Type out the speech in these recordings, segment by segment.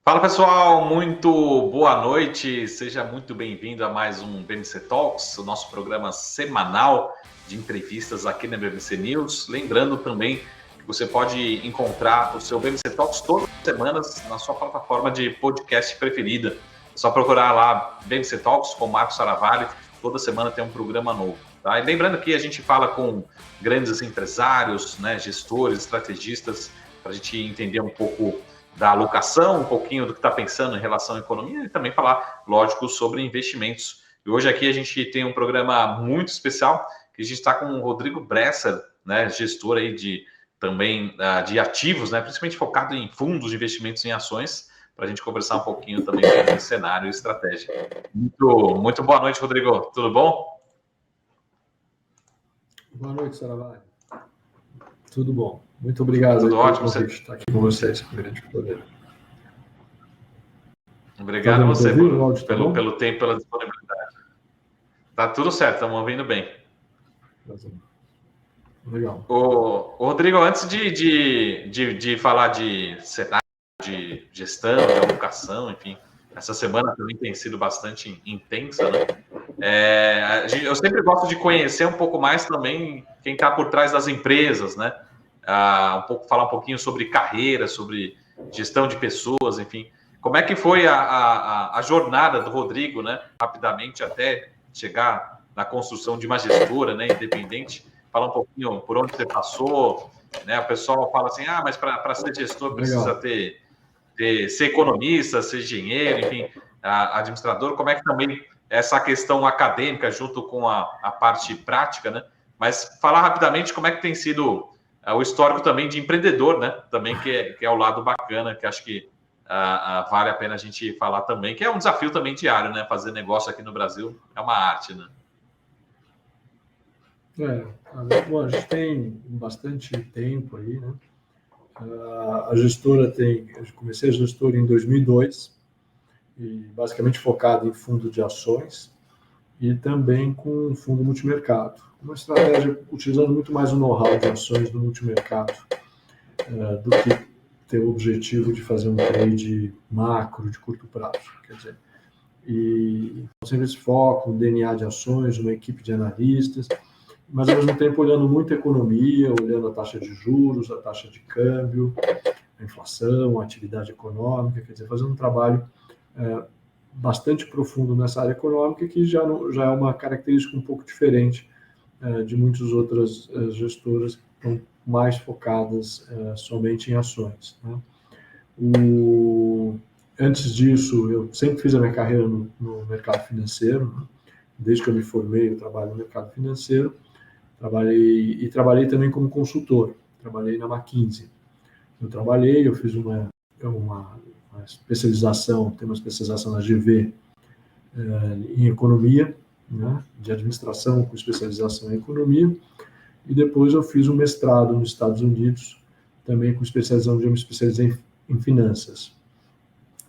Fala pessoal, muito boa noite, seja muito bem-vindo a mais um BMC Talks, o nosso programa semanal de entrevistas aqui na BMC News. Lembrando também que você pode encontrar o seu BMC Talks todas as semanas na sua plataforma de podcast preferida. É só procurar lá BMC Talks com Marcos Saravalli, toda semana tem um programa novo. Tá? E lembrando que a gente fala com grandes empresários, né, gestores, estrategistas, para a gente entender um pouco da alocação, um pouquinho do que está pensando em relação à economia e também falar, lógico, sobre investimentos. E hoje aqui a gente tem um programa muito especial, que a gente está com o Rodrigo Bresser, né, gestor aí também de ativos, né, principalmente focado em fundos de investimentos em ações, para a gente conversar um pouquinho também sobre cenário e estratégia. Muito boa noite, Rodrigo. Tudo bom? Boa noite, Saravalli. Tudo bom. Muito obrigado Tudo pelo ótimo. convite de estar aqui com vocês, com grande poder. Obrigado a você pelo tempo, pela disponibilidade. Tá tudo certo, estamos ouvindo bem. Legal. O Rodrigo, antes de falar de cenário, de gestão, de alocação, enfim, essa semana também tem sido bastante intensa, né? Eu sempre gosto de conhecer um pouco mais também quem está por trás das empresas, né? Falar um pouquinho sobre carreira, sobre gestão de pessoas, enfim. Como é que foi a jornada do Rodrigo, né? Rapidamente até chegar na construção de uma gestora, né? Independente. Fala um pouquinho por onde você passou, né? O pessoal fala assim, mas para ser gestor precisa ser economista, ser engenheiro, enfim, administrador. Como é que também essa questão acadêmica junto com a parte prática, né? Mas falar rapidamente como é que tem sido o histórico também de empreendedor, né? Também que é o lado bacana, que acho que vale a pena a gente falar também, que é um desafio também diário, né? Fazer negócio aqui no Brasil é uma arte, né? Bom, a gente tem bastante tempo aí, né? A gestora eu comecei a gestora em 2002 e basicamente focado em fundo de ações e também com fundo multimercado. Uma estratégia utilizando muito mais o know-how de ações do multimercado do que ter o objetivo de fazer um trade macro de curto prazo, quer dizer. E sempre esse foco, um DNA de ações, uma equipe de analistas, mas ao mesmo tempo olhando muito a economia, olhando a taxa de juros, a taxa de câmbio, a inflação, a atividade econômica, quer dizer, fazendo um trabalho bastante profundo nessa área econômica, que já é uma característica um pouco diferente de muitas outras gestoras que estão mais focadas somente em ações, né? Antes disso, eu sempre fiz a minha carreira no mercado financeiro, né? Desde que eu me formei, eu trabalho no mercado financeiro. Trabalhei também como consultor. Trabalhei na McKinsey. Eu fiz uma especialização, tem uma especialização na GV em economia, né? De administração com especialização em economia. E depois eu fiz um mestrado nos Estados Unidos, também com especialização, eu me especializei em finanças.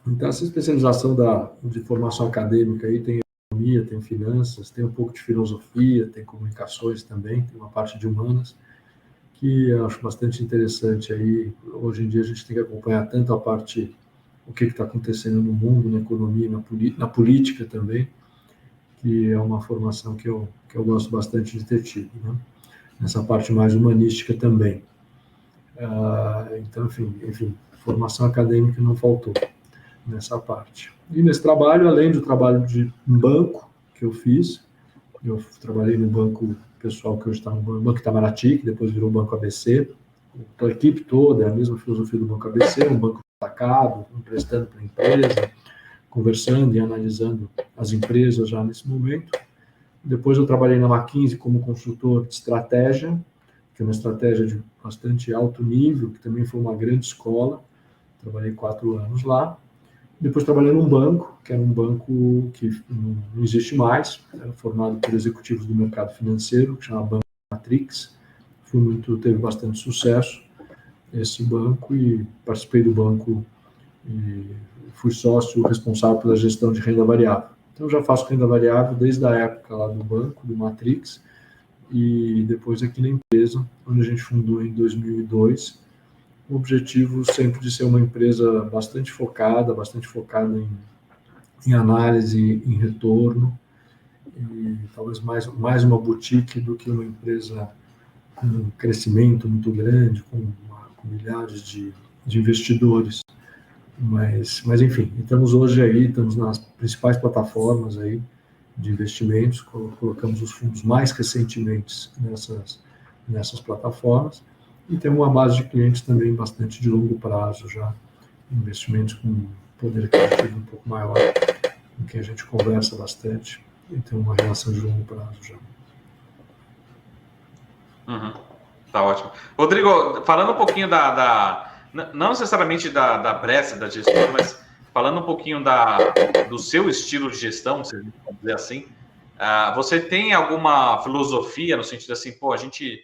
Então, essa especialização de formação acadêmica aí tem economia, tem finanças, tem um pouco de filosofia, tem comunicações também, tem uma parte de humanas, que eu acho bastante interessante aí. Hoje em dia a gente tem que acompanhar tanto a parte, o que está acontecendo no mundo, na economia, na política também, que é uma formação que eu gosto bastante de ter tido, né? Nessa parte mais humanística também. Então, enfim, formação acadêmica não faltou nessa parte. E nesse trabalho, além do trabalho de banco que eu fiz, eu trabalhei no banco pessoal que hoje está no Banco Itamaraty, que depois virou o Banco ABC. A equipe toda é a mesma filosofia do Banco ABC, um banco destacado, emprestando para a empresa, conversando e analisando as empresas já nesse momento. Depois eu trabalhei na McKinsey como consultor de estratégia, que é uma estratégia de bastante alto nível, que também foi uma grande escola. Trabalhei 4 anos lá. Depois trabalhei num banco, que era um banco que não existe mais, era formado por executivos do mercado financeiro, que chama Banco Matrix. Teve bastante sucesso esse banco e participei do banco e fui sócio responsável pela gestão de renda variável. Então, já faço renda variável desde a época lá do banco, do Matrix, e depois aqui na empresa, onde a gente fundou em 2002, o objetivo sempre de ser uma empresa bastante focada em análise, em retorno, e talvez mais uma boutique do que uma empresa com um crescimento muito grande, com milhares de investidores. Mas, enfim, estamos nas principais plataformas aí de investimentos, colocamos os fundos mais recentemente nessas plataformas, e temos uma base de clientes também bastante de longo prazo já, investimentos com poder aquisitivo um pouco maior, com quem a gente conversa bastante, e tem uma relação de longo prazo já. Tá ótimo. Rodrigo, falando um pouquinho não necessariamente da Bresser, da gestora, mas falando um pouquinho do seu estilo de gestão, se a gente pode dizer assim, você tem alguma filosofia no sentido assim, pô, a gente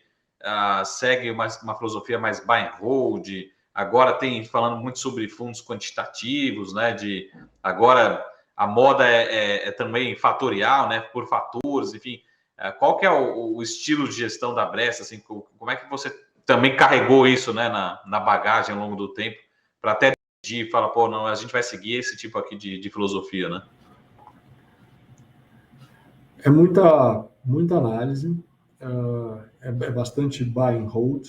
segue uma filosofia mais buy and hold, agora falando muito sobre fundos quantitativos, né, agora a moda é também fatorial, né, por fatores, enfim. Qual que é o estilo de gestão da Bresser, assim, como é que você também carregou isso, né, na bagagem ao longo do tempo, para até decidir e falar, pô, não, a gente vai seguir esse tipo aqui de filosofia, né? É muita análise, é bastante buy and hold,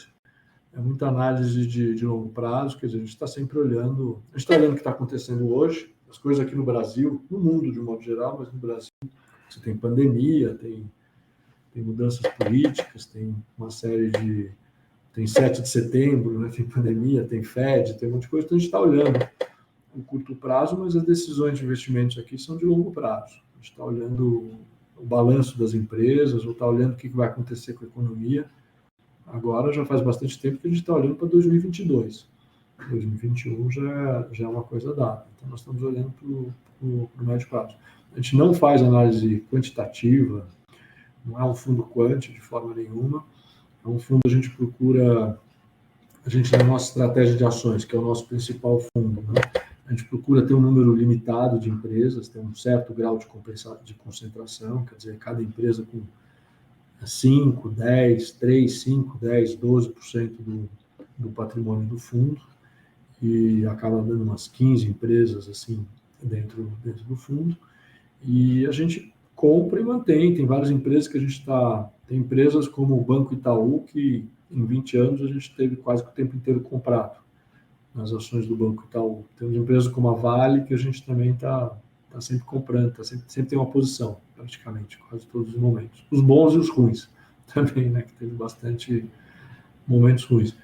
é muita análise de longo prazo, quer dizer, a gente está sempre olhando, a gente está olhando o que está acontecendo hoje, as coisas aqui no Brasil, no mundo de um modo geral, mas no Brasil você tem pandemia, tem mudanças políticas, tem uma série tem 7 de setembro, né, tem pandemia, tem Fed, tem um monte de coisa, então a gente está olhando o curto prazo, mas as decisões de investimentos aqui são de longo prazo. A gente está olhando o balanço das empresas, ou está olhando o que vai acontecer com a economia. Agora já faz bastante tempo que a gente está olhando para 2022. 2021 já é uma coisa dada. Então nós estamos olhando para o médio prazo. A gente não faz análise quantitativa, não é um fundo quant de forma nenhuma. É um fundo, a gente na nossa estratégia de ações, que é o nosso principal fundo, né? A gente procura ter um número limitado de empresas, ter um certo grau de concentração, quer dizer, cada empresa com 5, 10, 3, 5, 10, 12% do patrimônio do fundo, e acaba dando umas 15 empresas assim dentro do fundo, e a gente compra e mantém. Tem várias empresas que a gente tem empresas como o Banco Itaú, que em 20 anos a gente teve quase que o tempo inteiro comprado nas ações do Banco Itaú. Temos empresas como a Vale, que a gente também está sempre comprando, sempre tem uma posição, praticamente, quase todos os momentos. Os bons e os ruins também, né, que teve bastante momentos ruins.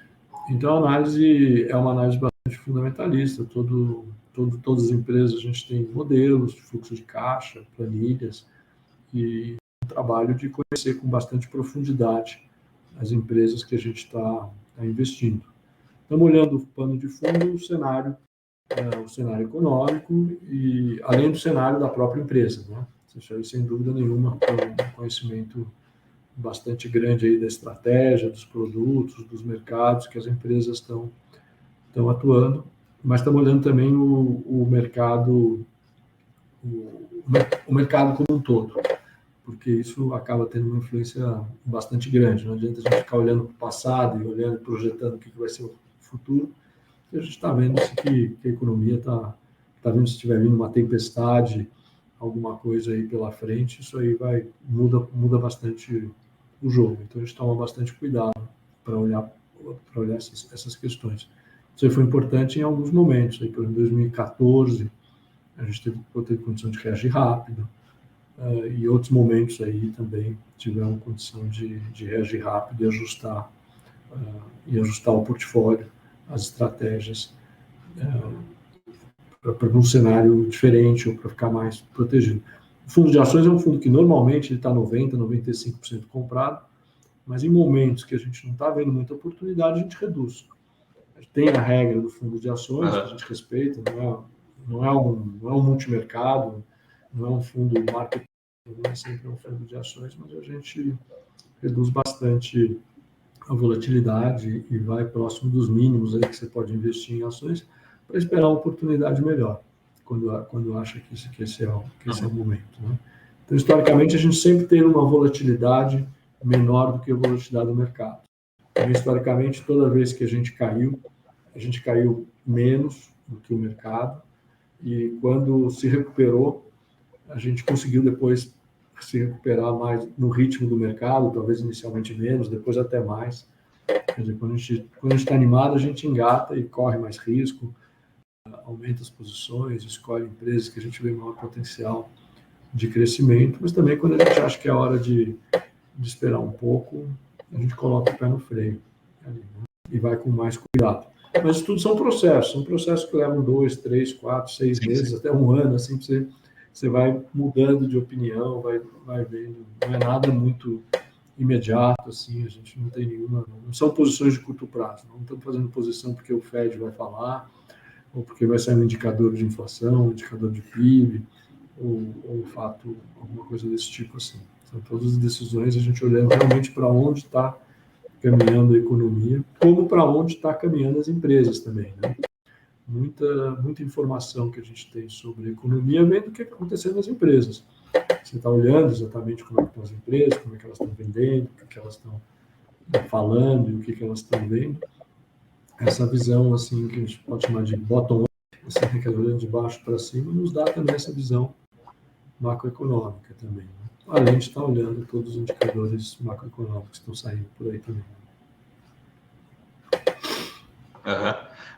Então, a análise é uma análise bastante fundamentalista. Todas as empresas, a gente tem modelos de fluxo de caixa, planilhas, e um trabalho de conhecer com bastante profundidade as empresas que a gente está investindo. Estamos olhando o pano de fundo, o cenário econômico, e além do cenário da própria empresa, né? Isso aí, sem dúvida nenhuma, um conhecimento bastante grande aí da estratégia, dos produtos, dos mercados que as empresas estão atuando, mas estamos olhando também o mercado como um todo, porque isso acaba tendo uma influência bastante grande. Não adianta a gente ficar olhando para o passado e olhando, projetando o que vai ser o futuro, e a gente está vendo que a economia está vendo, se estiver vindo uma tempestade, alguma coisa aí pela frente, isso aí muda bastante o jogo. Então a gente toma bastante cuidado para olhar essas questões. Isso foi importante em alguns momentos. Aí, por exemplo, em 2014, a gente teve condição de reagir rápido, e outros momentos aí também tivemos condição de reagir rápido e ajustar o portfólio, as estratégias, para um cenário diferente ou para ficar mais protegido. O fundo de ações é um fundo que normalmente está 90%, 95% comprado, mas em momentos que a gente não está vendo muita oportunidade, a gente reduz. Tem a regra do fundo de ações, que a gente respeita, não é um multimercado, não é um fundo market, não é sempre um fundo de ações, mas a gente reduz bastante a volatilidade e vai próximo dos mínimos aí que você pode investir em ações para esperar uma oportunidade melhor, quando acha que esse é o momento, né? Então, historicamente, a gente sempre teve uma volatilidade menor do que a volatilidade do mercado. Então, historicamente, toda vez que a gente caiu, a gente caiu menos do que o mercado, e quando se recuperou, a gente conseguiu depois se recuperar mais no ritmo do mercado, talvez inicialmente menos, depois até mais. Quer dizer, quando a gente está animado, a gente engata e corre mais risco, aumenta as posições, escolhe empresas que a gente vê maior potencial de crescimento, mas também quando a gente acha que é hora de esperar um pouco, a gente coloca o pé no freio ali, né? E vai com mais cuidado. Mas tudo são processos que levam 2, 3, 4, 6 meses, até um ano, assim, você vai mudando de opinião, vai vendo, não é nada muito imediato, assim, a gente não tem nenhuma, não são posições de curto prazo, não estamos fazendo posição porque o Fed vai falar, ou porque vai sair um indicador de inflação, um indicador de PIB, ou fato, alguma coisa desse tipo, assim. São todas as decisões a gente olhando realmente para onde está caminhando a economia, como para onde está caminhando as empresas também, né? Muita informação que a gente tem sobre a economia vem do que está acontecendo nas empresas. Você está olhando exatamente como é que estão as empresas, como é que elas estão vendendo, o que elas estão falando e o que elas estão vendo. Essa visão, assim, que a gente pode chamar de bottom-up, assim, que é olhando de baixo para cima, nos dá também essa visão macroeconômica também, né? Além de estar olhando todos os indicadores macroeconômicos que estão saindo por aí também.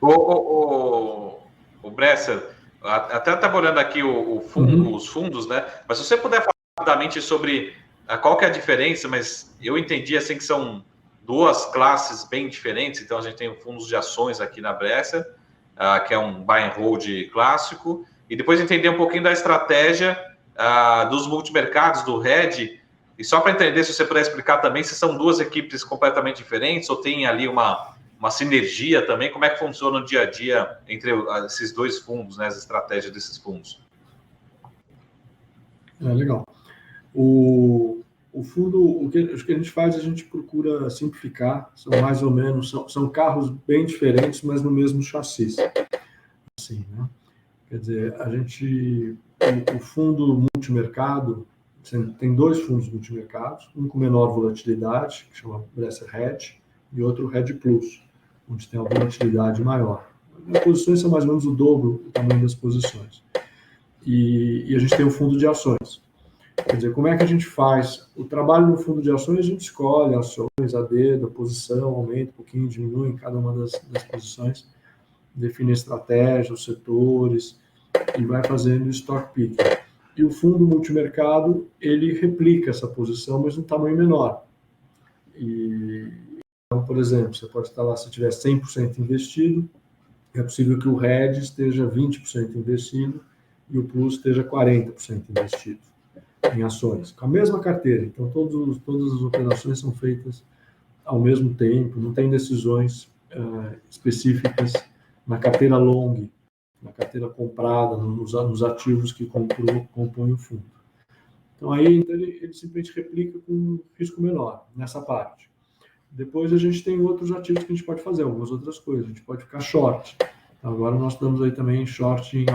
O Bresser, até estava olhando aqui os fundos, né? Mas se você puder falar rapidamente sobre qual que é a diferença, mas eu entendi assim que são duas classes bem diferentes. Então a gente tem fundos de ações aqui na Bresser, que é um buy and hold clássico, e depois entender um pouquinho da estratégia dos multimercados, do hedge. E só para entender, se você puder explicar também se são duas equipes completamente diferentes ou tem ali uma sinergia também, como é que funciona o dia a dia entre esses dois fundos, né, as estratégias desses fundos? Legal. O fundo, o que a gente faz, a gente procura simplificar, são mais ou menos, são carros bem diferentes, mas no mesmo chassi. Assim, né? Quer dizer, o fundo multimercado, tem dois fundos multimercados, um com menor volatilidade, que chama Bresser Hedge, e outro Hedge Plus, onde tem a volatilidade maior. As posições são mais ou menos o dobro do tamanho das posições. E a gente tem o fundo de ações. Quer dizer, como é que a gente faz? O trabalho no fundo de ações, a gente escolhe ações a dedo, a posição, aumenta um pouquinho, diminui em cada uma das posições, define a estratégia, os setores, e vai fazendo o stock picking. E o fundo multimercado, ele replica essa posição, mas em tamanho menor. Então, por exemplo, você pode estar lá, se tiver 100% investido, é possível que o hedge esteja 20% investido e o plus esteja 40% investido em ações, com a mesma carteira. Então, todas as operações são feitas ao mesmo tempo, não tem decisões específicas na carteira long, na carteira comprada, nos ativos que compõem o fundo. Então, aí ele simplesmente replica com um risco menor nessa parte. Depois a gente tem outros ativos que a gente pode fazer, algumas outras coisas. A gente pode ficar short. Então, agora nós estamos aí também short em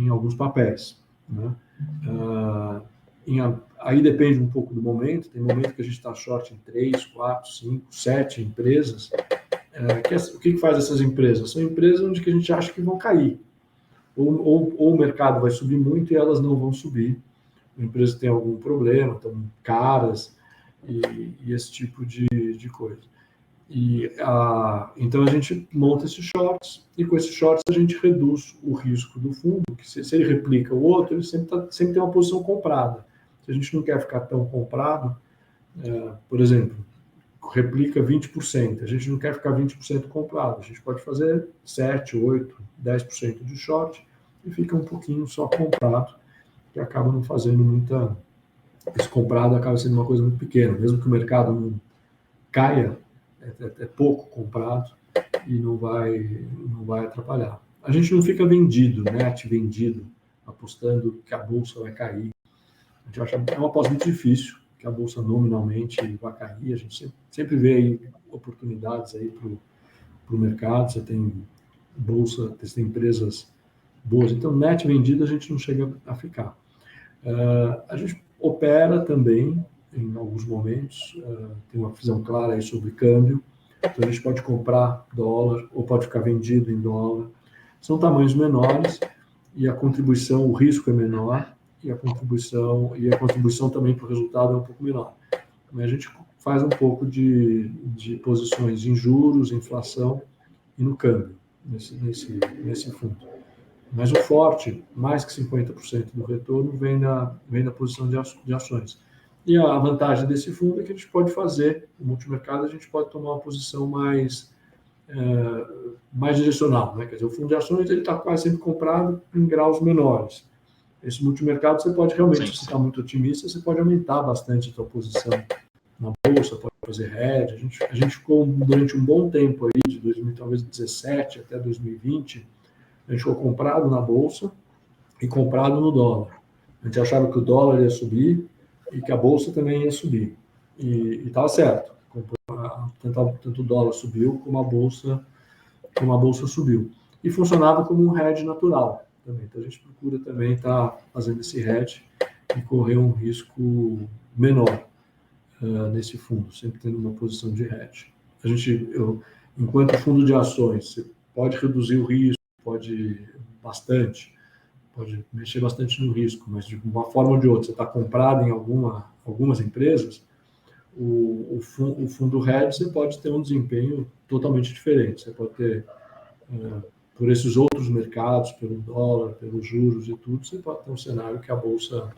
alguns papéis, né? Aí depende um pouco do momento. Tem momento que a gente está short em 3, 4, 5, 7 empresas. O que faz essas empresas? São empresas onde que a gente acha que vão cair. Ou o mercado vai subir muito e elas não vão subir. A empresa tem algum problema, estão caras e esse tipo de coisa. Então a gente monta esses shorts e com esses shorts a gente reduz o risco do fundo, que se ele replica o outro, ele sempre tem uma posição comprada. Se a gente não quer ficar tão comprado, por exemplo, replica 20%, a gente não quer ficar 20% comprado, a gente pode fazer 7, 8, 10% de short e fica um pouquinho só comprado, que acaba não fazendo muita... Esse comprado acaba sendo uma coisa muito pequena, mesmo que o mercado não caia, é pouco comprado e não vai atrapalhar. A gente não fica vendido, net vendido, apostando que a bolsa vai cair. A gente acha é uma aposta muito difícil, que a bolsa nominalmente vai cair. A gente sempre vê aí oportunidades aí para o mercado. Você tem bolsa, você tem empresas boas. Então, net vendido a gente não chega a ficar. A gente opera também em alguns momentos, tem uma visão clara aí sobre câmbio. Então, a gente pode comprar dólar ou pode ficar vendido em dólar. São tamanhos menores e a contribuição, o risco é menor e a contribuição também para o resultado é um pouco menor. Mas a gente faz um pouco de posições em juros, inflação e no câmbio, nesse fundo. Mas o forte, mais que 50% do retorno, vem da posição de ações. E a vantagem desse fundo é que a gente pode fazer, no multimercado, a gente pode tomar uma posição mais direcional, né? Quer dizer, o fundo de ações ele está quase sempre comprado em graus menores. Esse multimercado você pode realmente, se está muito otimista, você pode aumentar bastante a sua posição na bolsa, pode fazer hedge. A gente ficou durante um bom tempo aí, de 2017 até 2020, a gente ficou comprado na bolsa e comprado no dólar. A gente achava que o dólar ia subir e que a bolsa também ia subir. E estava certo. Tanto o dólar subiu como a bolsa subiu. E funcionava como um hedge natural também. Então a gente procura também estar fazendo esse hedge e correr um risco menor nesse fundo, sempre tendo uma posição de hedge. Enquanto fundo de ações, você pode reduzir o risco, pode mexer bastante no risco, mas de uma forma ou de outra, você está comprado em algumas empresas, o fundo hedge você pode ter um desempenho totalmente diferente. Você pode ter, por esses outros mercados, pelo dólar, pelos juros e tudo, você pode ter um cenário que a bolsa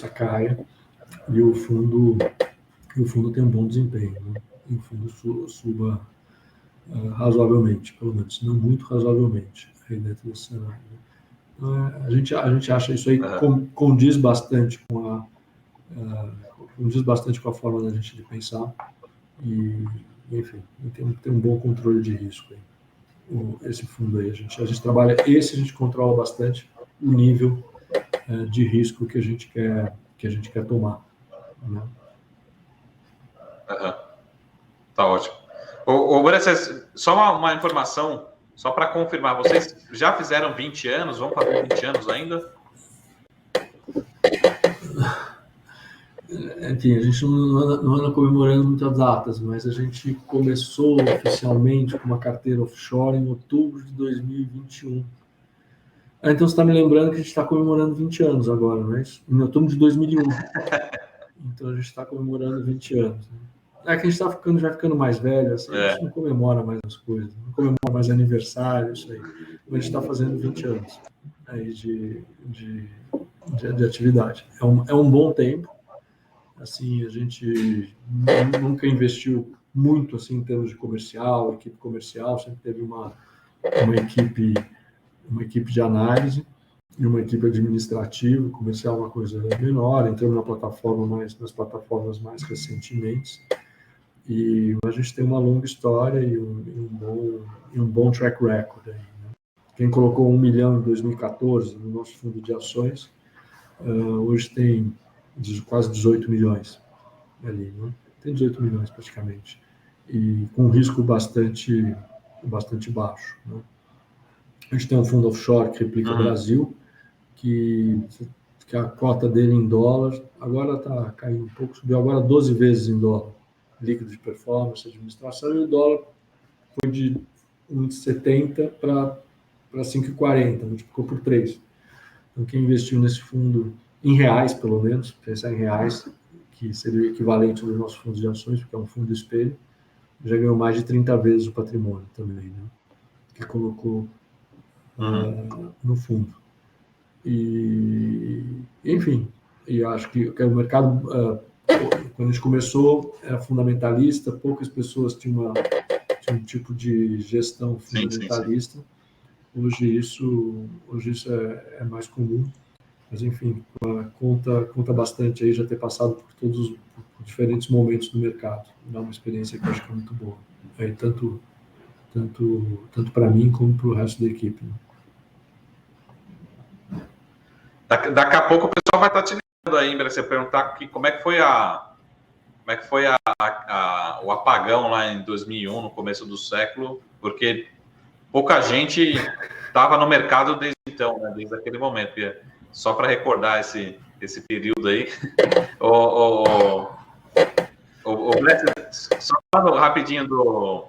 caia e o fundo tem um bom desempenho, né? E o fundo suba razoavelmente, pelo menos, não muito razoavelmente, aí dentro desse cenário. A gente acha isso aí condiz bastante com a forma da gente de pensar e, enfim, tem um bom controle de risco aí. Esse fundo aí, a gente trabalha, a gente controla bastante o nível de risco que a gente quer tomar, né? Tá ótimo. Ô, Bressa, só uma informação, só para confirmar, vocês já fizeram 20 anos, vão fazer 20 anos ainda? Enfim, a gente não anda comemorando muitas datas, mas a gente começou oficialmente com uma carteira offshore em outubro de 2021. Então você está me lembrando que a gente está comemorando 20 anos agora, não é isso? Em outubro de 2001. Então a gente está comemorando 20 anos. Né? É que a gente está ficando mais velho, assim, a gente não comemora mais as coisas, não comemora mais aniversário, isso aí. Mas a gente está fazendo 20 anos aí de atividade. É um bom tempo. Assim, a gente nunca investiu muito assim em termos de equipe comercial, sempre teve uma equipe de análise e uma equipe administrativa, comercial uma coisa menor, entramos nas plataformas mais recentemente. E a gente tem uma longa história e um bom track record aí, né? Quem colocou 1 milhão em 2014 no nosso fundo de ações, hoje tem quase 18 milhões ali, né? Tem 18 milhões praticamente, e com um risco bastante baixo, né? A gente tem um fundo offshore que replica o Brasil, que a cota dele em dólar agora está caindo um pouco, subiu agora 12 vezes em dólar, líquido de performance, administração, e o dólar foi de 1,70 para 5,40, multiplicou por 3. Então, quem investiu nesse fundo, em reais pelo menos, pensar em reais, que seria o equivalente do nosso fundo de ações, porque é um fundo espelho, já ganhou mais de 30 vezes o patrimônio também, né? Que colocou no fundo. E, enfim, e acho que o mercado, quando a gente começou, era fundamentalista, poucas pessoas tinham um tipo de gestão fundamentalista. Sim. Hoje isso é mais comum, mas enfim, conta bastante aí já ter passado por diferentes momentos do mercado. Dá uma experiência que eu acho que é muito boa. Aí, tanto para mim como para o resto da equipe. Né? Daqui a pouco o pessoal vai estar te ligando aí, para você perguntar como é que foi o apagão lá em 2001, no começo do século, porque pouca gente estava no mercado desde então, né, desde aquele momento. Só para recordar esse período aí. Só rapidinho do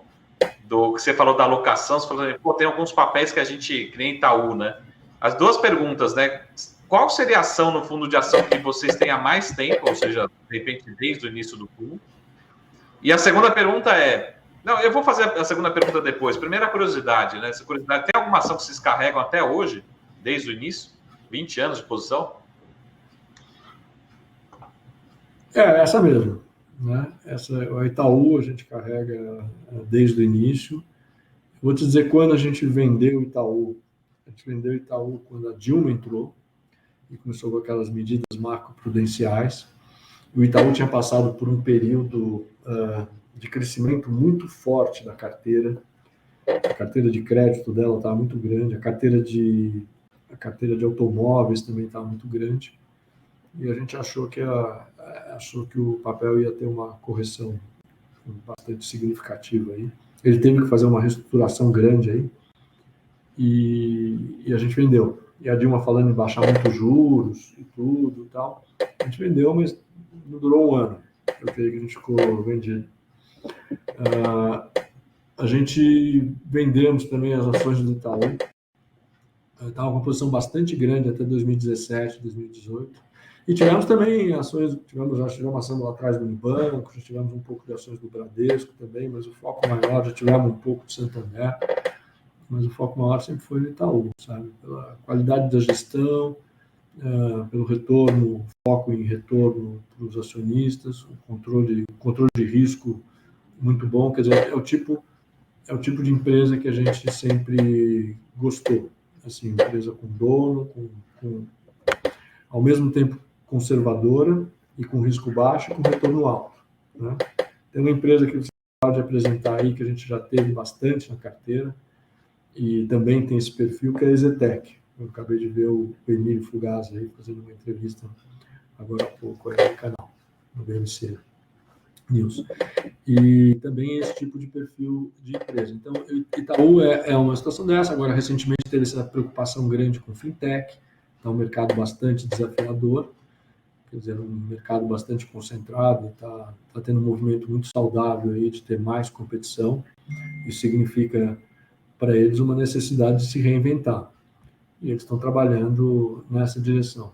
que você falou da alocação, você falou, pô, tem alguns papéis que a gente, que nem Itaú, né? As duas perguntas, né? Qual seria a ação no fundo de ação que vocês têm há mais tempo, ou seja, de repente, desde o início do fundo? E a segunda pergunta é... Não, eu vou fazer a segunda pergunta depois. Primeira curiosidade, né? Essa curiosidade, tem alguma ação que vocês carregam até hoje, desde o início? 20 anos de posição? Essa mesmo. Né? O Itaú a gente carrega desde o início. Vou te dizer quando a gente vendeu o Itaú. A gente vendeu o Itaú quando a Dilma entrou e começou com aquelas medidas macroprudenciais. O Itaú tinha passado por um período de crescimento muito forte da carteira. A carteira de crédito dela estava muito grande, a carteira de automóveis também estava muito grande. E a gente achou que o papel ia ter uma correção bastante significativa aí. Ele teve que fazer uma reestruturação grande aí e a gente vendeu. E a Dilma falando em baixar muito juros e tudo e tal. A gente vendeu, mas não durou um ano. Eu creio que a gente ficou vendido. A gente vendemos também as ações do Itaú. Estava com uma posição bastante grande até 2017, 2018. E tivemos também ações, já tivemos ação lá atrás do Unibanco, já tivemos um pouco de ações do Bradesco também, mas o foco maior, já tivemos um pouco de Santander, mas o foco maior sempre foi no Itaú, sabe? Pela qualidade da gestão, pelo retorno, foco em retorno para os acionistas, o controle de risco muito bom, quer dizer, é o tipo de empresa que a gente sempre gostou, assim, empresa com dono, ao mesmo tempo conservadora e com risco baixo e com retorno alto. Né? Tem uma empresa que você pode apresentar aí, que a gente já teve bastante na carteira, e também tem esse perfil, que é a Ezetec. Eu acabei de ver o Emílio Fugazza aí fazendo uma entrevista agora há pouco aí no canal, no BMC News. E também esse tipo de perfil de empresa. Então, Itaú é uma situação dessa. Agora, recentemente, teve essa preocupação grande com fintech, então um mercado bastante desafiador, quer dizer, um mercado bastante concentrado, está tendo um movimento muito saudável aí de ter mais competição. Isso significa para eles uma necessidade de se reinventar. E eles estão trabalhando nessa direção.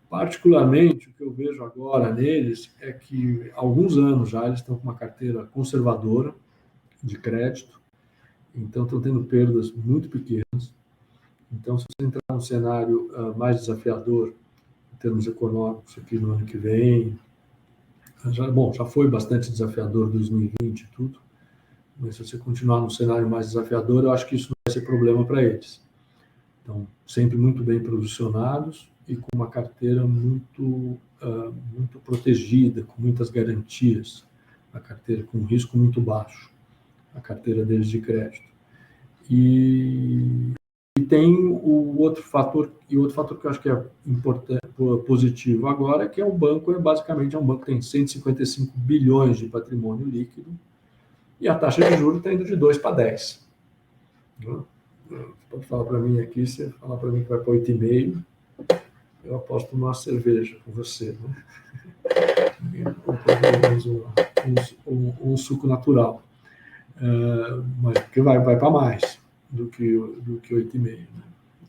Particularmente, o que eu vejo agora neles é que há alguns anos já eles estão com uma carteira conservadora de crédito, então estão tendo perdas muito pequenas. Então, se você entrar num cenário mais desafiador em termos econômicos aqui no ano que vem, já foi bastante desafiador 2020 e tudo, mas se você continuar num cenário mais desafiador, eu acho que isso não vai ser problema para eles. Então, sempre muito bem posicionados e com uma carteira muito protegida, com muitas garantias, a carteira com risco muito baixo, a carteira deles de crédito. E tem o outro fator que eu acho que é importante, positivo agora, que é o banco, basicamente é um banco que tem 155 bilhões de patrimônio líquido e a taxa de juros está indo de 2 para 10. Você pode falar para mim aqui, você falar para mim que vai para 8,5, eu aposto numa cerveja com você, né? Um suco natural. Mas porque vai para mais do que 8,5. Né?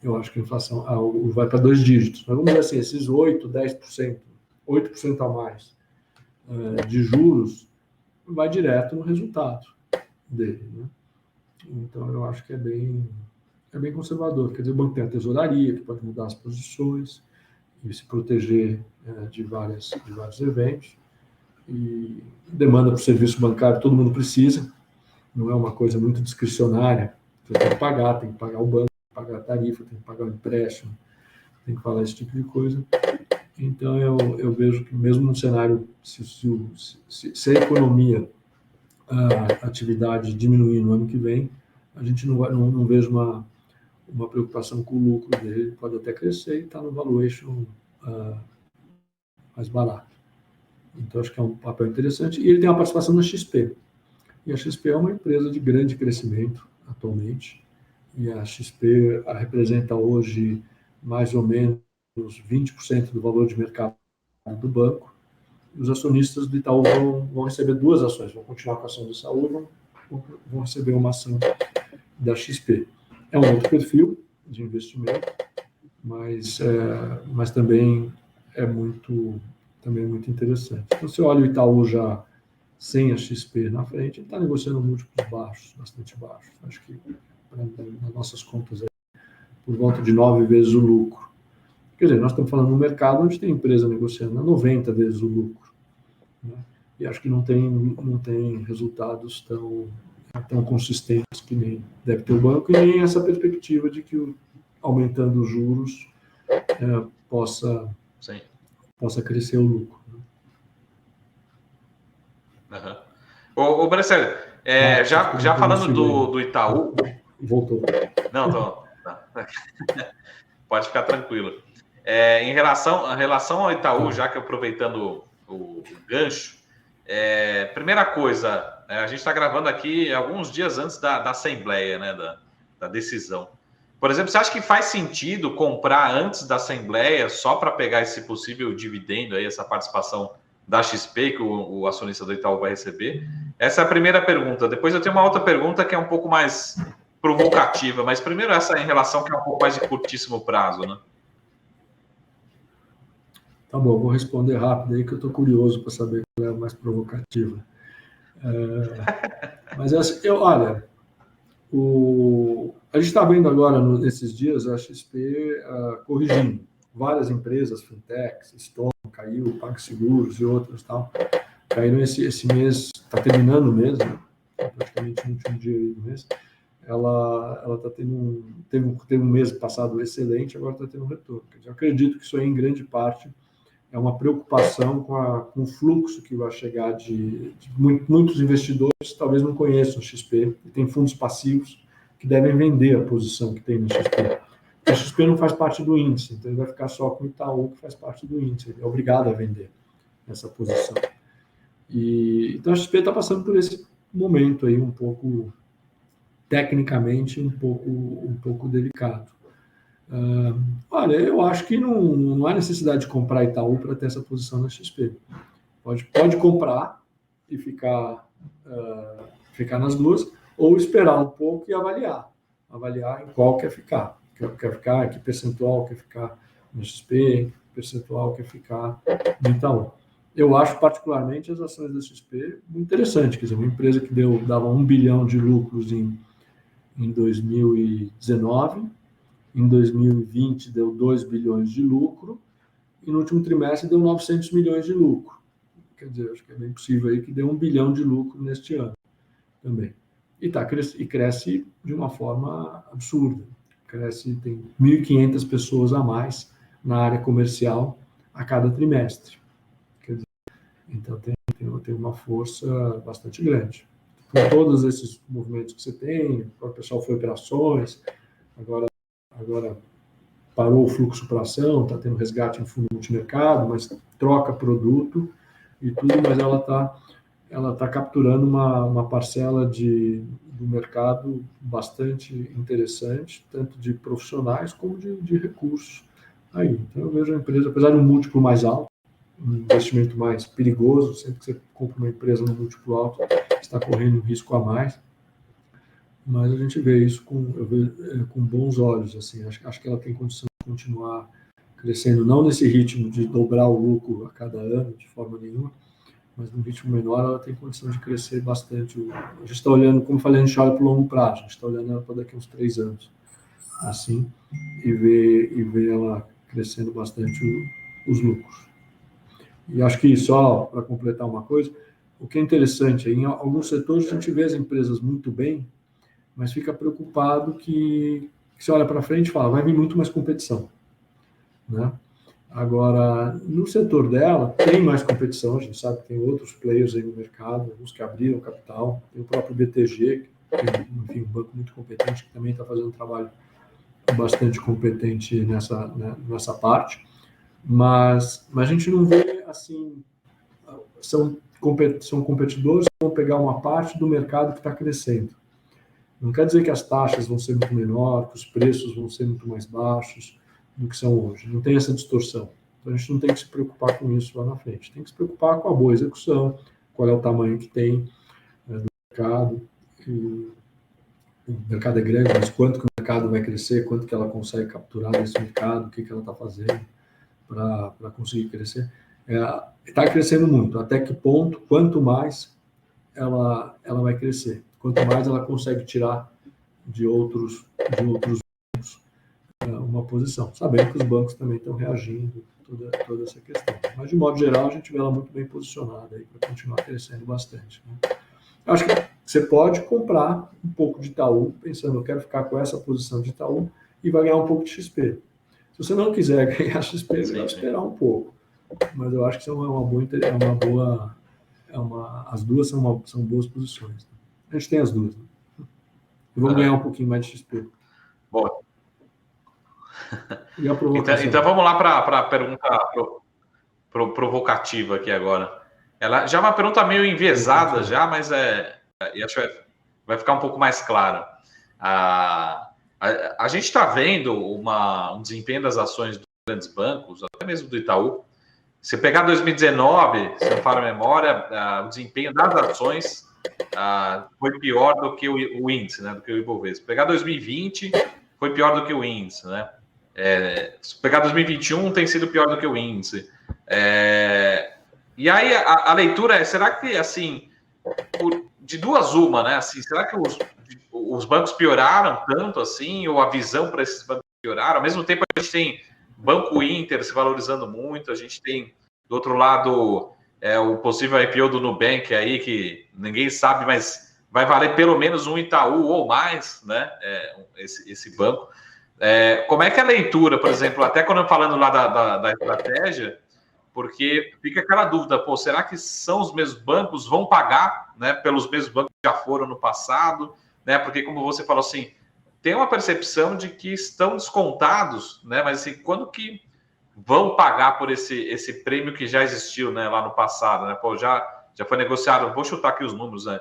Eu acho que a inflação vai para 2 dígitos. Mas vamos dizer assim, esses 8%, 10%, 8% a mais de juros, vai direto no resultado dele. Né? Então, eu acho que é bem conservador. Quer dizer, o banco tem a tesouraria, que pode mudar as posições e se proteger de vários eventos. E demanda para o serviço bancário, todo mundo precisa. Não é uma coisa muito discricionária. Você tem que pagar o banco, tem que pagar a tarifa, tem que pagar o empréstimo, tem que falar esse tipo de coisa. Então, eu vejo que mesmo num cenário, se a economia, a atividade diminuir no ano que vem, a gente não vejo uma preocupação com o lucro dele, pode até crescer e está no valuation mais barato. Então, acho que é um papel interessante. E ele tem uma participação na XP. E a XP é uma empresa de grande crescimento atualmente. E a XP representa hoje mais ou menos 20% do valor de mercado do banco. os acionistas do Itaú vão receber duas ações, vão continuar com a ação do Itaú e vão receber uma ação da XP. É um outro perfil de investimento, mas também é muito interessante. Então, você olha o Itaú já sem a XP na frente, ele está negociando múltiplos baixos, bastante baixos. Acho que, nas nossas contas, por volta de 9 vezes o lucro. Quer dizer, nós estamos falando no mercado onde tem empresa negociando a 90 vezes o lucro, né? E acho que não tem resultados tão consistentes que nem deve ter o banco, e nem essa perspectiva de que, aumentando os juros, possa crescer o lucro, né? Uhum. Ô Bresser, já falando do Itaú... Voltou. Não. Pode ficar tranquilo. Em relação ao Itaú, já que aproveitando o gancho, primeira coisa, a gente está gravando aqui alguns dias antes da Assembleia, né, da decisão. Por exemplo, você acha que faz sentido comprar antes da Assembleia só para pegar esse possível dividendo, aí, essa participação da XP que o acionista do Itaú vai receber? Essa é a primeira pergunta. Depois eu tenho uma outra pergunta que é um pouco mais provocativa, mas primeiro essa em relação que é um pouco mais de curtíssimo prazo, né? Tá bom, vou responder rápido aí, que eu estou curioso para saber qual é a mais provocativa. Mas olha, a gente está vendo agora, nesses dias, a XP corrigindo. Várias empresas, fintechs, Stone, caiu, PagSeguros e outras, tal, caíram esse mês, está terminando o mês, né? Praticamente no último dia do mês. Ela está teve um mês passado excelente, agora está tendo um retorno. Eu acredito que isso aí, em grande parte, é uma preocupação com o fluxo que vai chegar de muitos investidores, talvez não conheçam o XP, e tem fundos passivos que devem vender a posição que tem no XP. A XP não faz parte do índice, então ele vai ficar só com o Itaú, que faz parte do índice, ele é obrigado a vender essa posição. Então a XP está passando por esse momento aí, um pouco, tecnicamente, um pouco delicado. Olha, eu acho que não há necessidade de comprar Itaú para ter essa posição na XP. Pode comprar e ficar nas duas, ou esperar um pouco e avaliar em qual quer ficar. Que percentual quer ficar no XP, que percentual quer ficar no Itaú. Eu acho particularmente as ações da XP muito interessante, quer dizer, uma empresa que dava 1 bilhão de lucros em 2019, em 2020 deu 2 bilhões de lucro, e no último trimestre deu 900 milhões de lucro. Quer dizer, acho que é bem possível aí que dê 1 bilhão de lucro neste ano também. E cresce de uma forma absurda. Tem 1.500 pessoas a mais na área comercial a cada trimestre. Quer dizer, então tem uma força bastante grande. Com todos esses movimentos que você tem, o pessoal foi para ações, agora parou o fluxo para ação, está tendo resgate em fundo multimercado, mas troca produto e tudo, mas ela tá capturando uma parcela do mercado bastante interessante, tanto de profissionais como de recursos. Então eu vejo a empresa, apesar de um múltiplo mais alto, um investimento mais perigoso, sempre que você compra uma empresa no múltiplo alto, está correndo um risco a mais, mas a gente vê isso com bons olhos. Assim, acho que ela tem condição de continuar crescendo, não nesse ritmo de dobrar o lucro a cada ano, de forma nenhuma, mas num ritmo menor ela tem condição de crescer bastante. A gente está olhando, como eu falei, a gente olha para o longo prazo, a gente está olhando ela para daqui a uns 3 anos, assim, e ver ela crescendo bastante os lucros. E acho que só para completar uma coisa, o que é interessante, em alguns setores a gente vê as empresas muito bem, mas fica preocupado que você olha para frente e fala, vai vir muito mais competição, né? Agora, no setor dela, tem mais competição, a gente sabe que tem outros players aí no mercado, alguns que abriram capital, tem o próprio BTG, que é, enfim, um banco muito competente, que também está fazendo um trabalho bastante competente nessa parte, mas a gente não vê, assim, são competidores que vão pegar uma parte do mercado que está crescendo. Não quer dizer que as taxas vão ser muito menores, que os preços vão ser muito mais baixos do que são hoje. Não tem essa distorção. Então a gente não tem que se preocupar com isso lá na frente. Tem que se preocupar com a boa execução, qual é o tamanho que tem do mercado. O mercado é grande, mas quanto que o mercado vai crescer, quanto que ela consegue capturar desse mercado, o que ela está fazendo para conseguir crescer. Está crescendo muito. Até que ponto, quanto mais ela vai crescer, quanto mais ela consegue tirar de outros bancos uma posição, sabendo que os bancos também estão reagindo toda essa questão. Mas, de modo geral, a gente vê ela muito bem posicionada para continuar crescendo bastante. Né? Eu acho que você pode comprar um pouco de Itaú, pensando, eu quero ficar com essa posição de Itaú e vai ganhar um pouco de XP. Se você não quiser ganhar XP, vai esperar um pouco. Mas eu acho que são as duas são boas posições. A gente tem as duas. Né? E vamos ganhar um pouquinho mais de XP. Bom. E a provocação? Então vamos lá para a pergunta provocativa aqui agora. Ela já é uma pergunta meio enviesada já, mas acho que vai ficar um pouco mais claro. A gente está vendo um desempenho das ações dos grandes bancos, até mesmo do Itaú. Se pegar 2019, se não falha a memória, o desempenho das ações foi pior do que o índice, né, do que o Ibovespa. Se pegar 2020, foi pior do que o índice, né? Se pegar 2021, tem sido pior do que o índice. E aí a leitura é, será que, assim, de duas uma, né? Assim, será que os bancos pioraram tanto assim, ou a visão para esses bancos pioraram? Ao mesmo tempo, a gente tem Banco Inter se valorizando muito, a gente tem, do outro lado, o possível IPO do Nubank aí, que ninguém sabe, mas vai valer pelo menos um Itaú ou mais, né? Esse banco. Como é que é a leitura, por exemplo, até quando eu falando lá da estratégia, porque fica aquela dúvida, pô, será que são os mesmos bancos, vão pagar, né, pelos mesmos bancos que já foram no passado, né? Porque, como você falou assim, tem uma percepção de que estão descontados, né? Mas assim, quando que vão pagar por esse prêmio que já existiu, né, lá no passado, né? Pô, já foi negociado, vou chutar aqui os números, né?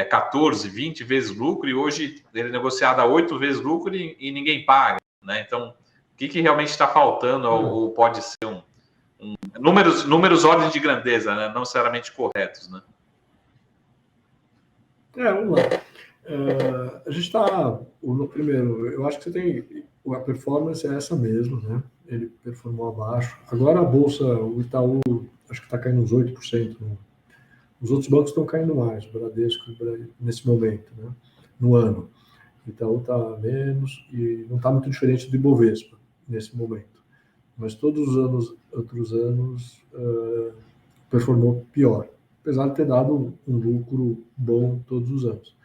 14, 20 vezes lucro, e hoje ele é negociado a 8 vezes lucro e ninguém paga, né? Então, o que realmente está faltando, ou pode ser números ordem de grandeza, né? Não necessariamente corretos, né? Vamos lá. A gente está, no primeiro, eu acho que você tem, a performance é essa mesmo, né? Ele performou abaixo. Agora a Bolsa, o Itaú, acho que está caindo uns 8%. Os outros bancos estão caindo mais, o Bradesco, nesse momento, né? No ano. O Itaú está menos e não está muito diferente do Ibovespa, nesse momento. Mas todos os outros anos, performou pior, apesar de ter dado um lucro bom todos os anos.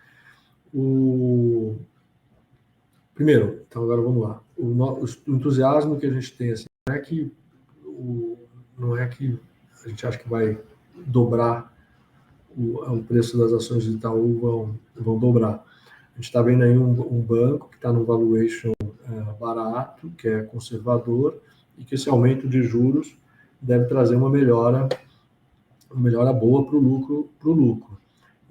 Primeiro, então agora vamos lá. O entusiasmo que a gente tem, assim, não é que a gente acha que vai dobrar o preço das ações de Itaú, vão dobrar. A gente está vendo aí um banco que está num valuation barato, que é conservador, e que esse aumento de juros deve trazer uma melhora boa para o lucro.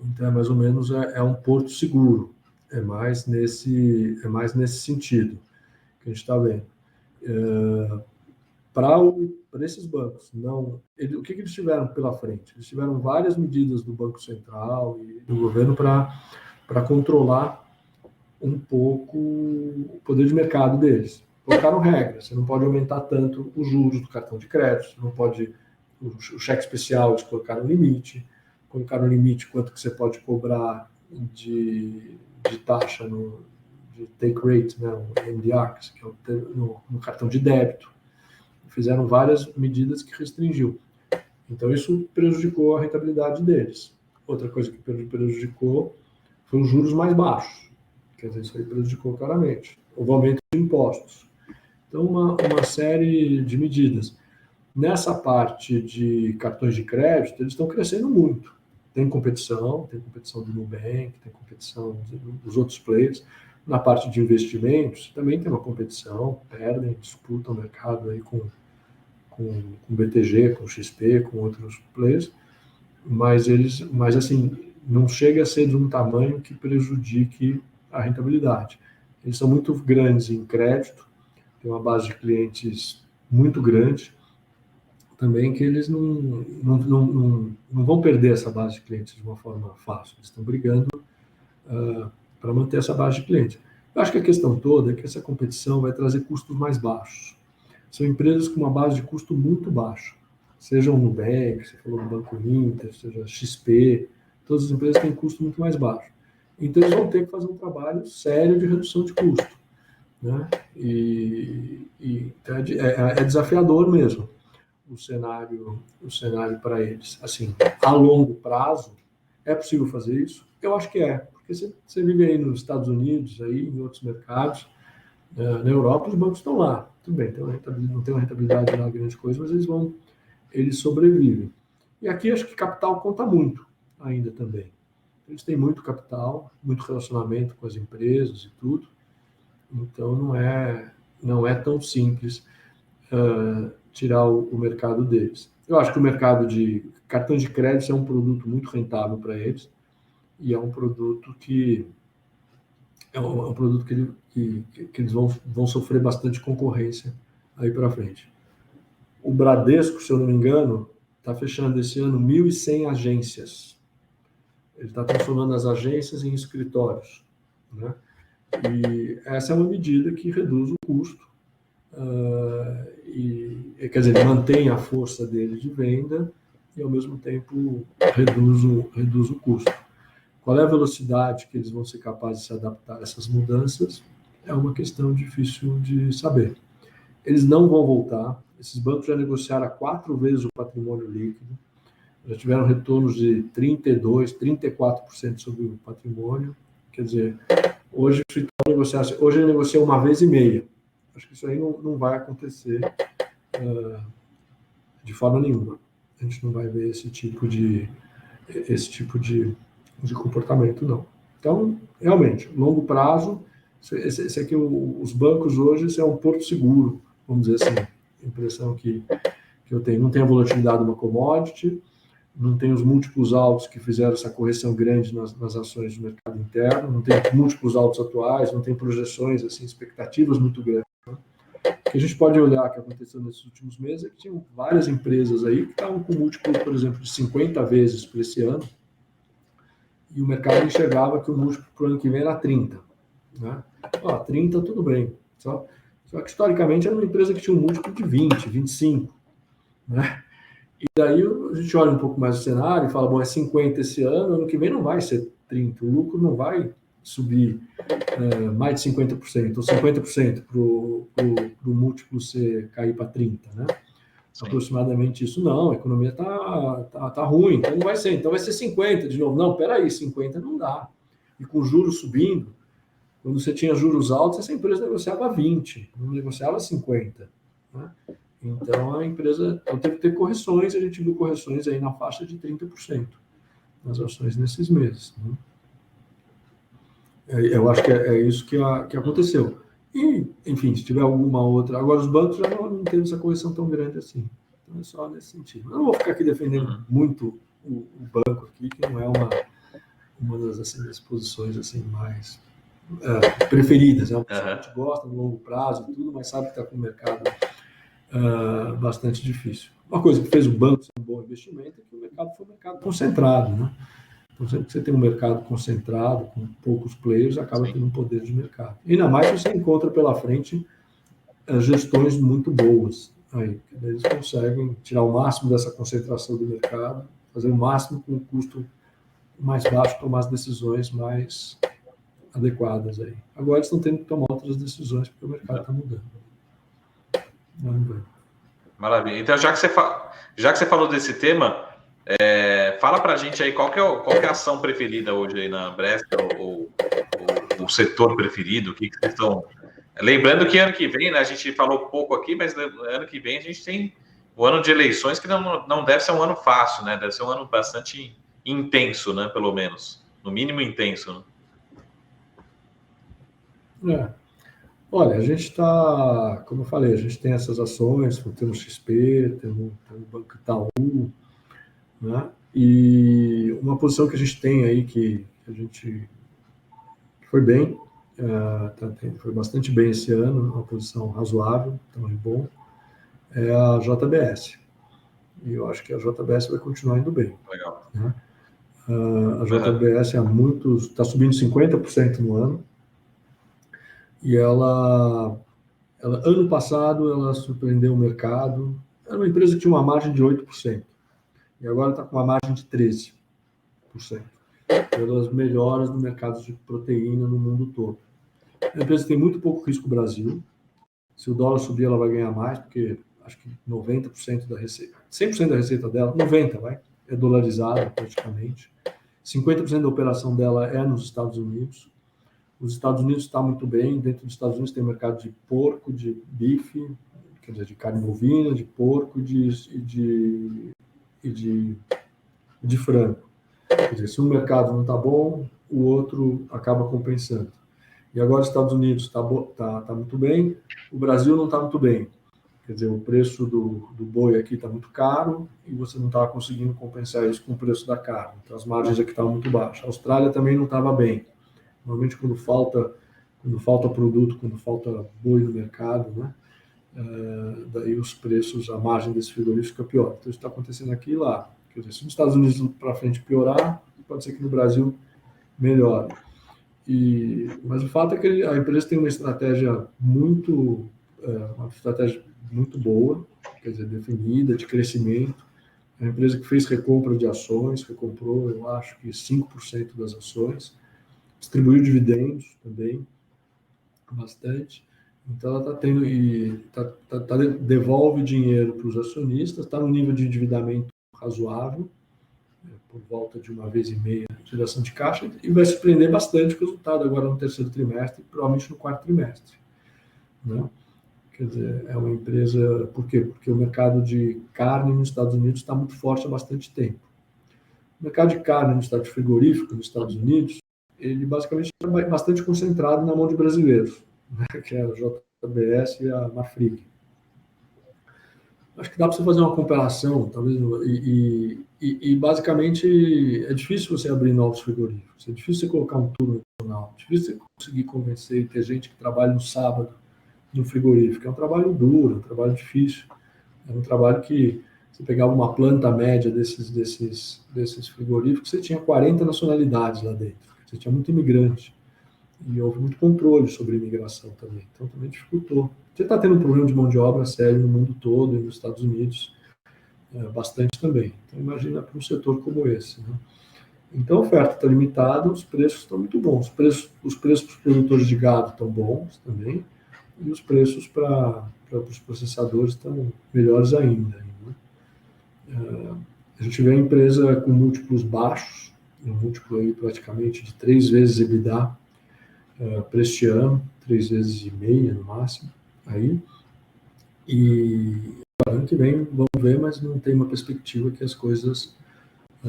Então, mais ou menos, é um porto seguro. É mais nesse sentido que a gente está vendo. Para esses bancos, o que eles tiveram pela frente? Eles tiveram várias medidas do Banco Central e do governo para controlar um pouco o poder de mercado deles. Colocaram regras, você não pode aumentar tanto os juros do cartão de crédito, não pode, o cheque especial, eles colocaram limite quanto que você pode cobrar de taxa de take rate, né, o MDR, que é no cartão de débito. Fizeram várias medidas que restringiu. Então, isso prejudicou a rentabilidade deles. Outra coisa que prejudicou foi os juros mais baixos. Quer dizer, isso aí prejudicou claramente. Houve aumento de impostos. Então, uma série de medidas. Nessa parte de cartões de crédito, eles estão crescendo muito. Tem competição do Nubank, tem competição dos outros players. Na parte de investimentos, também tem uma competição, perdem, disputam o mercado aí com BTG, com XP, com outros players, mas assim, não chega a ser de um tamanho que prejudique a rentabilidade. Eles são muito grandes em crédito, tem uma base de clientes muito grande, também que eles não vão perder essa base de clientes de uma forma fácil. Eles estão brigando para manter essa base de clientes. Eu acho que a questão toda é que essa competição vai trazer custos mais baixos. São empresas com uma base de custo muito baixa. Seja o Nubank, você falou do Banco Inter, seja XP, todas as empresas têm custo muito mais baixo. Então, eles vão ter que fazer um trabalho sério de redução de custo, né? Então é desafiador mesmo o cenário para eles. Assim, a longo prazo, é possível fazer isso? Eu acho que é, porque você vive aí nos Estados Unidos, aí, em outros mercados, na Europa, os bancos estão lá. Tudo bem, não tem uma rentabilidade lá grande coisa, mas eles sobrevivem. E aqui acho que capital conta muito ainda também. Eles têm muito capital, muito relacionamento com as empresas e tudo. Então não é tão simples tirar o mercado deles. Eu acho que o mercado de cartão de crédito é um produto muito rentável para eles e é um produto que que eles vão sofrer bastante concorrência aí para frente. O Bradesco, se eu não me engano, está fechando esse ano 1.100 agências. Ele está transformando as agências em escritórios, né? E essa é uma medida que reduz o custo, quer dizer, ele mantém a força dele de venda e, ao mesmo tempo, reduz o custo. Qual é a velocidade que eles vão ser capazes de se adaptar a essas mudanças? É uma questão difícil de saber. Eles não vão voltar. Esses bancos já negociaram 4 vezes o patrimônio líquido, já tiveram retornos de 32%, 34% sobre o patrimônio. Quer dizer, hoje ele negocia 1,5 vezes. Acho que isso aí não vai acontecer de forma nenhuma. A gente não vai ver esse tipo de comportamento, não. Então, realmente, longo prazo, esse aqui, os bancos hoje, isso é um porto seguro, vamos dizer assim. A impressão que eu tenho. Não tem a volatilidade de uma commodity, não tem os múltiplos altos que fizeram essa correção grande nas ações do mercado interno, não tem múltiplos altos atuais, não tem projeções, assim, expectativas muito grandes. Né? O que a gente pode olhar que aconteceu nesses últimos meses é que tinham várias empresas aí que estavam com múltiplos, por exemplo, de 50 vezes para esse ano, e o mercado enxergava que o múltiplo para o ano que vem era 30. Né? 30 tudo bem. Só que historicamente era uma empresa que tinha um múltiplo de 20, 25. Né? E daí a gente olha um pouco mais o cenário e fala, bom, é 50 esse ano que vem não vai ser 30, o lucro não vai subir mais de 50%, ou 50% para o múltiplo cair para 30, né? Sim. Aproximadamente isso. Não, a economia tá ruim, então não vai ser. Então vai ser 50 de novo. Não, peraí, 50 não dá. E com juros subindo, quando você tinha juros altos, essa empresa negociava 20, não negociava 50. Né? Então a empresa teve que ter correções, a gente viu correções aí na faixa de 30% nas ações nesses meses. Né? Eu acho que é isso que aconteceu. E, enfim, se tiver alguma outra... Agora, os bancos já não têm essa correção tão grande assim. Então, é só nesse sentido. Eu não vou ficar aqui defendendo muito o banco aqui, que não é uma das posições assim, mais preferidas. É uma coisa que a gente gosta no longo prazo e tudo, mas sabe que está com o mercado bastante difícil. Uma coisa que fez o banco ser um bom investimento é que o mercado foi um mercado concentrado, né? Então, sempre que você tem um mercado concentrado, com poucos players, acaba tendo um poder de mercado. E ainda mais se você encontra pela frente gestões muito boas. Aí, eles conseguem tirar o máximo dessa concentração do mercado, fazer o máximo com o custo mais baixo, tomar as decisões mais adequadas. Aí. Agora eles estão tendo que tomar outras decisões, porque o mercado está mudando. Vamos ver. Maravilha. Então, já que você falou desse tema, fala para a gente aí qual que é a ação preferida hoje aí na Brescia, ou o setor preferido, o que vocês estão... Lembrando que ano que vem, né, a gente falou pouco aqui, mas ano que vem a gente tem o ano de eleições, que não deve ser um ano fácil, né? Deve ser um ano bastante intenso, né? Pelo menos. No mínimo intenso, né? Olha, a gente está, como eu falei, a gente tem essas ações, temos XP, temos o Banco Itaú, né? E uma posição que a gente tem aí que a gente foi bem, foi bastante bem esse ano, uma posição razoável, tamanho bom, é a JBS. e eu acho que a JBS vai continuar indo bem. Legal. Né? A JBS está subindo 50% no ano, e ela, ano passado, ela surpreendeu o mercado. Era uma empresa que tinha uma margem de 8%, e agora está com uma margem de 13%. Pelas melhoras no mercado de proteína no mundo todo. A empresa tem muito pouco risco no Brasil. Se o dólar subir, ela vai ganhar mais, porque acho que 90% da receita, 100% da receita dela, 90%, é dolarizada praticamente. 50% da operação dela é nos Estados Unidos. Os Estados Unidos está muito bem. Dentro dos Estados Unidos tem mercado de porco, de bife, quer dizer, de carne bovina, de porco e de frango. Quer dizer, se um mercado não está bom, o outro acaba compensando. E agora os Estados Unidos está muito bem, o Brasil não está muito bem. Quer dizer, o preço do boi aqui está muito caro e você não estava conseguindo compensar isso com o preço da carne. Então as margens aqui estavam muito baixas. A Austrália também não estava bem. Normalmente quando falta produto, quando falta boi no mercado, né? Daí os preços, a margem desse frigorífico fica pior. Então isso está acontecendo aqui e lá. Quer dizer, se nos Estados Unidos para frente piorar, pode ser que no Brasil melhore. Mas o fato é que a empresa tem uma estratégia muito boa, quer dizer, definida, de crescimento. É uma empresa que fez recompra de ações, recomprou, eu acho que 5% das ações, distribuiu dividendos também, bastante. Então ela está tendo devolve dinheiro para os acionistas, está no nível de endividamento razoável, por volta de 1,5 vezes de geração de caixa, e vai surpreender bastante o resultado agora no terceiro trimestre e provavelmente no quarto trimestre. Né? Quer dizer, é uma empresa... Por quê? Porque o mercado de carne nos Estados Unidos está muito forte há bastante tempo. O mercado de carne no estado de frigorífico nos Estados Unidos, ele basicamente está bastante concentrado na mão de brasileiros, né? Que é a JBS e a Marfrig. Acho que dá para você fazer uma comparação, talvez, e basicamente é difícil você abrir novos frigoríficos, é difícil você colocar um turno nacional, é difícil você conseguir convencer e ter gente que trabalha no sábado no frigorífico. É um trabalho duro, é um trabalho difícil, é um trabalho que você pegava uma planta média desses frigoríficos, você tinha 40 nacionalidades lá dentro, você tinha muito imigrante. E houve muito controle sobre a imigração também. Então, também dificultou. Você está tendo um problema de mão de obra sério no mundo todo e nos Estados Unidos, bastante também. Então, imagina para um setor como esse. Né? Então, a oferta está limitada, os preços estão muito bons. Os preços para os produtores de gado estão bons também, e os preços para os processadores estão melhores ainda. Né? A gente vê a empresa com múltiplos baixos, um múltiplo aí praticamente de 3 vezes EBITDA, para este ano, 3,5 vezes no máximo, aí, e ano que vem vamos ver, mas não tem uma perspectiva que as coisas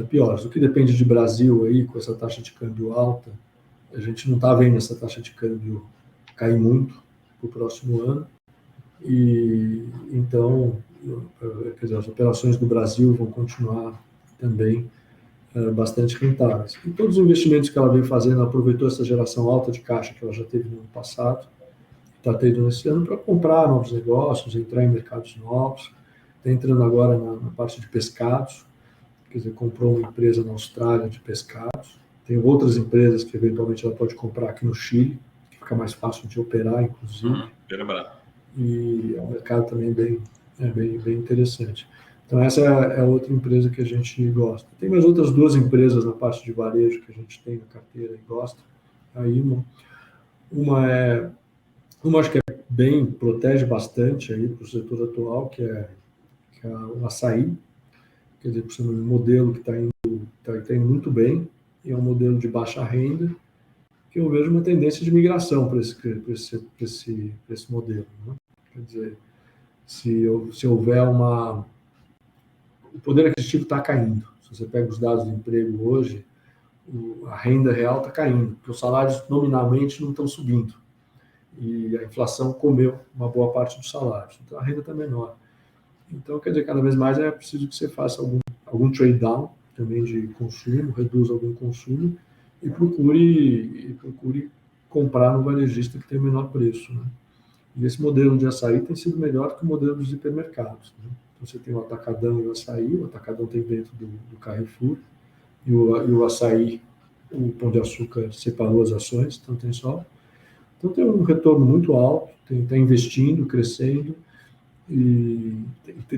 piores. O que depende de Brasil aí, com essa taxa de câmbio alta, a gente não está vendo essa taxa de câmbio cair muito para o próximo ano, e então, quer dizer, as operações do Brasil vão continuar também bastante rentáveis. E todos os investimentos que ela vem fazendo, ela aproveitou essa geração alta de caixa que ela já teve no ano passado, está tendo nesse ano, para comprar novos negócios, entrar em mercados novos. Está entrando agora na parte de pescados, quer dizer, comprou uma empresa na Austrália de pescados. Tem outras empresas que eventualmente ela pode comprar aqui no Chile, que fica mais fácil de operar, inclusive. E é um mercado também bem interessante. Então, essa é outra empresa que a gente gosta. Tem mais outras 2 empresas na parte de varejo que a gente tem na carteira e gosta. Aí, uma acho que protege bastante aí para o setor atual, que é o açaí. Quer dizer, por ser um modelo que está indo muito bem, e é um modelo de baixa renda, que eu vejo uma tendência de migração para esse modelo. Né? Quer dizer, se houver o poder aquisitivo está caindo. Se você pega os dados do emprego hoje, a renda real está caindo, porque os salários nominalmente não estão subindo. E a inflação comeu uma boa parte dos salários. Então a renda está menor. Então, quer dizer, cada vez mais é preciso que você faça algum trade down também de consumo, reduza algum consumo e procure comprar no varejista que tem o menor preço. Né? E esse modelo de açaí tem sido melhor que o modelo dos hipermercados. Né? você tem o Atacadão e o Açaí. O Atacadão tem dentro do Carrefour, e o Açaí, o Pão de Açúcar separou as ações, então tem só. Então tem um retorno muito alto, está investindo, crescendo, e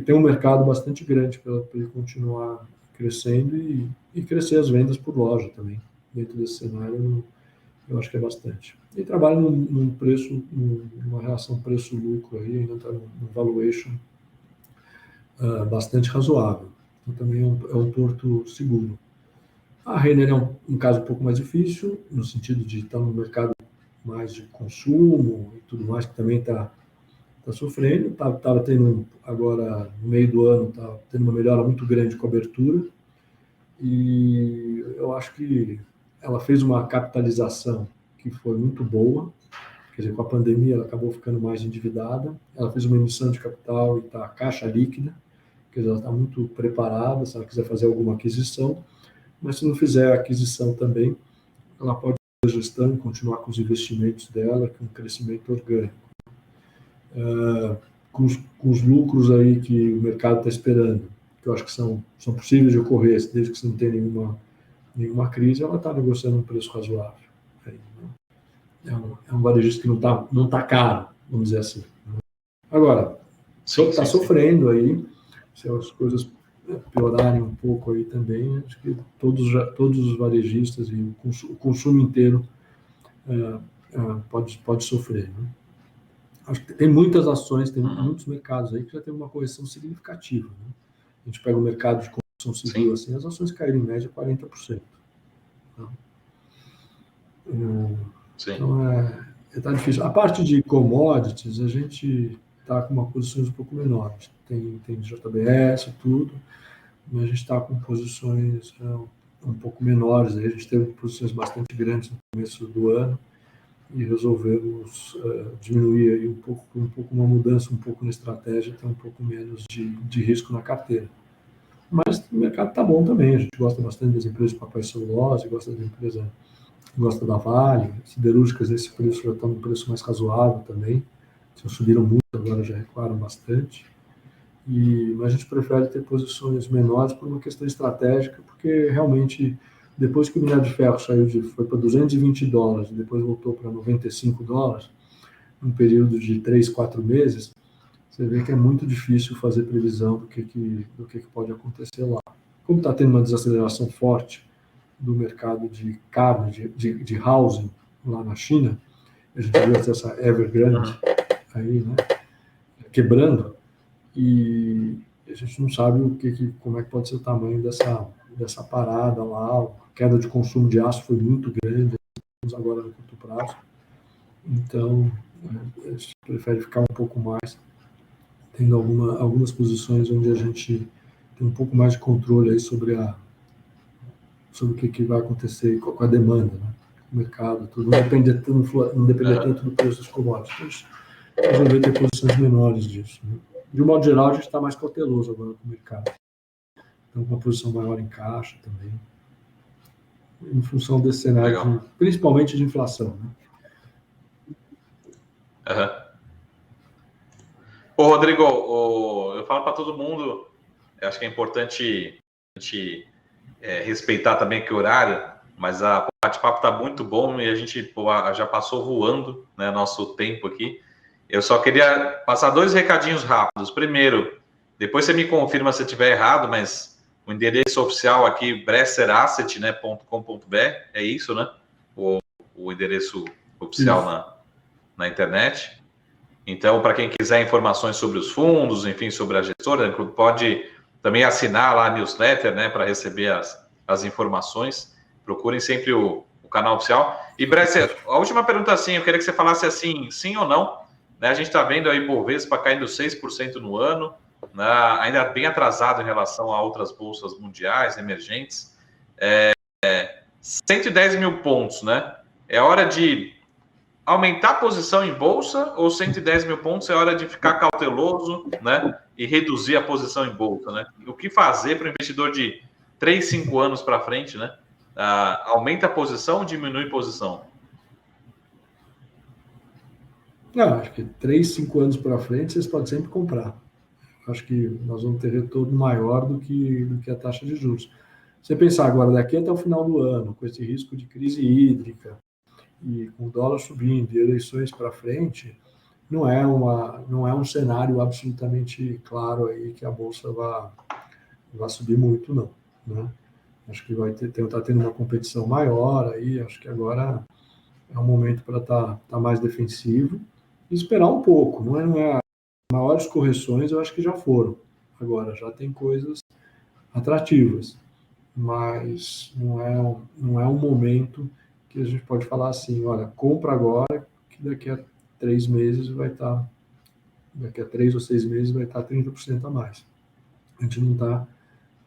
tem um mercado bastante grande para ele continuar crescendo e crescer as vendas por loja também. Dentro desse cenário, eu acho que é bastante. E trabalha num preço, numa relação preço-lucro aí, ainda está num valuation bastante razoável. Então também é um porto seguro. A Renner é um caso um pouco mais difícil, no sentido de estar no mercado mais de consumo e tudo mais, que também está sofrendo. Estava tendo, agora, no meio do ano, está tendo uma melhora muito grande de cobertura. E eu acho que ela fez uma capitalização que foi muito boa. Quer dizer, com a pandemia, ela acabou ficando mais endividada. Ela fez uma emissão de capital e está caixa líquida. Quer dizer, ela está muito preparada se ela quiser fazer alguma aquisição. Mas se não fizer a aquisição também, ela pode fazer a gestão e continuar com os investimentos dela, com o crescimento orgânico. Com os lucros aí que o mercado está esperando, que eu acho que são possíveis de ocorrer, desde que você não tenha nenhuma crise, ela está negociando um preço razoável. É um varejista que não tá caro, vamos dizer assim. Agora, está sofrendo aí, se as coisas piorarem um pouco aí também, acho que todos os varejistas e o consumo inteiro pode sofrer. Né? Acho que tem muitas ações, tem muitos mercados aí que já tem uma correção significativa. Né? A gente pega o mercado de construção civil, assim, as ações caíram em média 40%. Então, tá difícil. A parte de commodities, a gente está com uma posições um pouco menores. Tem JBS e tudo, mas a gente está com posições um pouco menores. A gente teve posições bastante grandes no começo do ano e resolvemos diminuir aí um pouco uma mudança um pouco na estratégia, ter um pouco menos de risco na carteira. Mas o mercado está bom também. A gente gosta bastante das empresas de papel e celulose, gosta da Vale, siderúrgicas, esse preço já está num preço mais razoável também. Já subiram muito, agora já recuaram bastante. Mas a gente prefere ter posições menores por uma questão estratégica, porque realmente, depois que o minério de ferro foi para $220, depois voltou para $95, num período de 3, 4 meses, você vê que é muito difícil fazer previsão do que pode acontecer lá. Como está tendo uma desaceleração forte do mercado de carne, de housing lá na China, a gente viu essa Evergrande aí, né, quebrando, e a gente não sabe como é que pode ser o tamanho dessa parada lá. A queda de consumo de aço foi muito grande, agora no curto prazo. Então, a gente prefere ficar um pouco mais, tendo algumas posições onde a gente tem um pouco mais de controle aí sobre o que vai acontecer com a demanda, né? O mercado, tudo. Não depender tanto do preço dos commodities. Resolver ter posições menores disso. Né? De um modo geral, a gente está mais cauteloso agora com o mercado. Então, com uma posição maior em caixa também, em função desse cenário, principalmente de inflação. Né? Ô, Rodrigo, eu falo para todo mundo, eu acho que é importante a gente respeitar também aqui o horário, mas o bate-papo está muito bom e a gente já passou voando, né, nosso tempo aqui. Eu só queria passar 2 recadinhos rápidos. Primeiro, depois você me confirma se eu estiver errado, mas o endereço oficial aqui, bresserasset.com.br, é isso, né? O endereço oficial na internet. Então, para quem quiser informações sobre os fundos, enfim, sobre a gestora, pode também assinar lá a newsletter, né, para receber as informações. Procurem sempre o canal oficial. E, Bresser, a última pergunta, assim, eu queria que você falasse assim, sim ou não, né? A gente está vendo aí Bovespa caindo 6% no ano, né, ainda bem atrasado em relação a outras bolsas mundiais, emergentes. 110 mil pontos, né? É hora de aumentar a posição em bolsa ou 110 mil pontos é hora de ficar cauteloso, né, e reduzir a posição em bolsa, né? O que fazer para o investidor de 3, 5 anos para frente, né? Aumenta a posição ou diminui a posição? Não, acho que 3, 5 anos para frente vocês podem sempre comprar. acho que nós vamos ter retorno maior do que a taxa de juros. Você pensar agora, daqui até o final do ano, com esse risco de crise hídrica, e com o dólar subindo e eleições para frente, não é um cenário absolutamente claro aí que a Bolsa vai subir muito, não. Né? Acho que tá tendo uma competição maior aí, acho que agora é um momento para tá mais defensivo e esperar um pouco. Não é maiores correções, eu acho que já foram. Agora, já tem coisas atrativas, mas não é um momento que a gente pode falar assim, olha, compra agora, que daqui a 3 meses vai estar, daqui a 3 ou 6 meses vai estar 30% a mais. A gente não está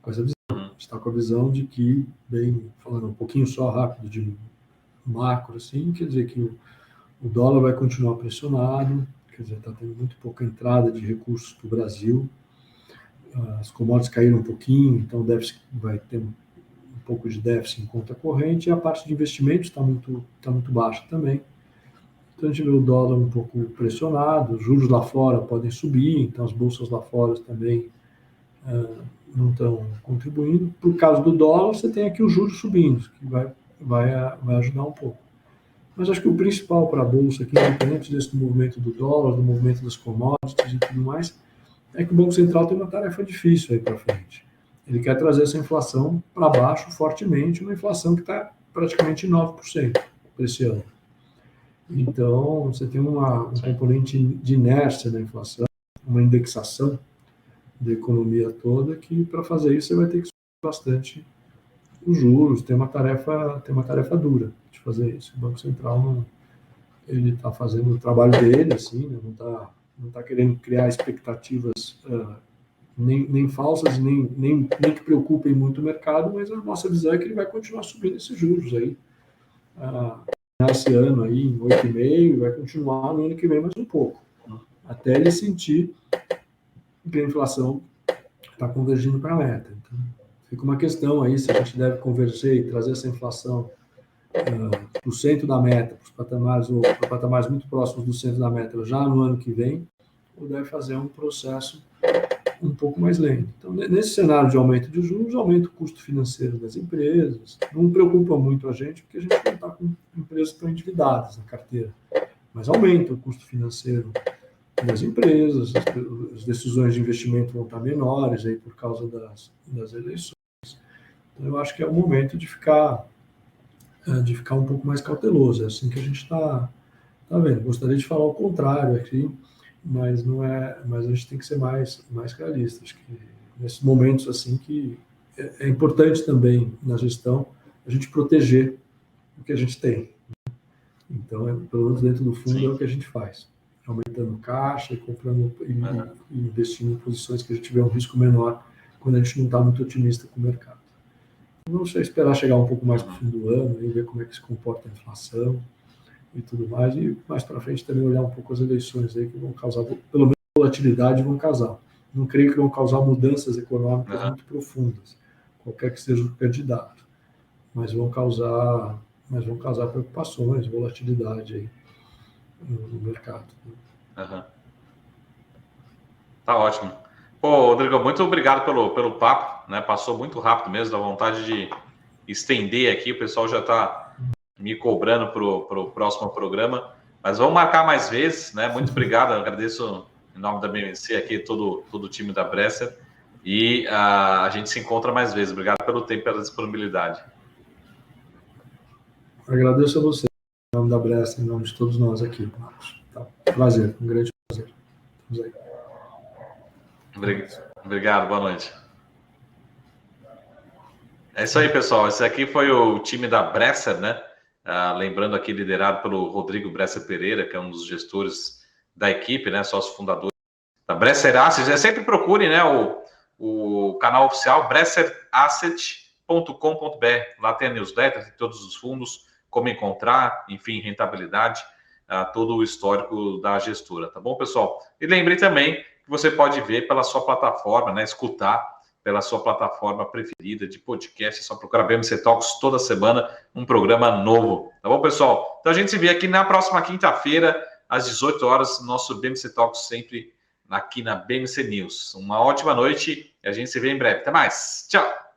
com essa visão. A gente está com a visão de que, bem, falando um pouquinho só rápido de macro, assim, quer dizer que o dólar vai continuar pressionado, quer dizer, está tendo muito pouca entrada de recursos para o Brasil, as commodities caíram um pouquinho, então o déficit vai ter um pouco de déficit em conta corrente, e a parte de investimentos está muito baixa também. Então a gente vê o dólar um pouco pressionado, os juros lá fora podem subir, então as bolsas lá fora também não estão contribuindo. Por causa do dólar, você tem aqui os juros subindo, que vai ajudar um pouco. Mas acho que o principal para a Bolsa, aqui, independente desse movimento do dólar, do movimento das commodities e tudo mais, é que o Banco Central tem uma tarefa difícil aí para frente. Ele quer trazer essa inflação para baixo fortemente, uma inflação que está praticamente 9% para esse ano. Então, você tem um componente de inércia na inflação, uma indexação da economia toda, que para fazer isso você vai ter que subir bastante os juros, tem uma tarefa dura de fazer isso. O Banco Central ele está fazendo o trabalho dele, assim, né? Não tá querendo criar expectativas nem falsas, nem que preocupem muito o mercado, mas a nossa visão é que ele vai continuar subindo esses juros aí. Esse ano aí, em 8,5%, vai continuar no ano que vem mais um pouco, até ele sentir que a inflação está convergindo para a meta. Então, fica uma questão aí se a gente deve converger e trazer essa inflação para o centro da meta, para os patamares, ou para patamares muito próximos do centro da meta já no ano que vem, ou deve fazer um processo um pouco mais lento. Então, nesse cenário de aumento de juros, aumenta o custo financeiro das empresas. Não preocupa muito a gente, porque a gente não está com empresas tão endividadas na carteira, mas aumenta o custo financeiro das empresas, as decisões de investimento vão estar menores aí por causa das eleições. Então, eu acho que é o momento de ficar um pouco mais cauteloso. É assim que a gente está vendo. Gostaria de falar o contrário aqui, mas não é. Mas a gente tem que ser mais realista. Acho que nesses momentos assim que é importante também na gestão a gente proteger o que a gente tem. Então, pelo menos dentro do fundo, é o que a gente faz. Aumentando caixa e comprando e investindo em posições que a gente vê um risco menor quando a gente não está muito otimista com o mercado. Vamos esperar chegar um pouco mais para o fim do ano e ver como é que se comporta a inflação e tudo mais. E mais para frente também olhar um pouco as eleições aí que vão causar, pelo menos volatilidade vão causar. Não creio que vão causar mudanças econômicas muito profundas, qualquer que seja o candidato. Mas vão causar preocupações, volatilidade aí no mercado. Tá ótimo. Pô, Rodrigo, muito obrigado pelo papo, né? Passou muito rápido mesmo, dá vontade de estender aqui, o pessoal já está me cobrando para o próximo programa, mas vamos marcar mais vezes, né? Muito obrigado, agradeço em nome da BMC aqui, todo o time da Bresser, e a gente se encontra mais vezes. Obrigado pelo tempo e pela disponibilidade. Agradeço a você, em nome da Bresser, em nome de todos nós aqui, Marcos. Tá. Prazer, um grande prazer. Estamos aí. Obrigado, boa noite. É isso aí, pessoal. Esse aqui foi o time da Bresser, né? Lembrando aqui, liderado pelo Rodrigo Bresser Pereira, que é um dos gestores da equipe, né? Sócio fundador da Bresser Assets. Sempre procure, né? O canal oficial bresserasset.com.br. Lá tem a newsletter, tem todos os fundos, como encontrar, enfim, rentabilidade, todo o histórico da gestora, tá bom, pessoal? E lembre também que você pode ver pela sua plataforma, né? Escutar pela sua plataforma preferida de podcast. É só procurar BMC Talks toda semana, um programa novo. Tá bom, pessoal? Então a gente se vê aqui na próxima quinta-feira, às 18 horas, nosso BMC Talks sempre aqui na BMC News. Uma ótima noite e a gente se vê em breve. Até mais. Tchau.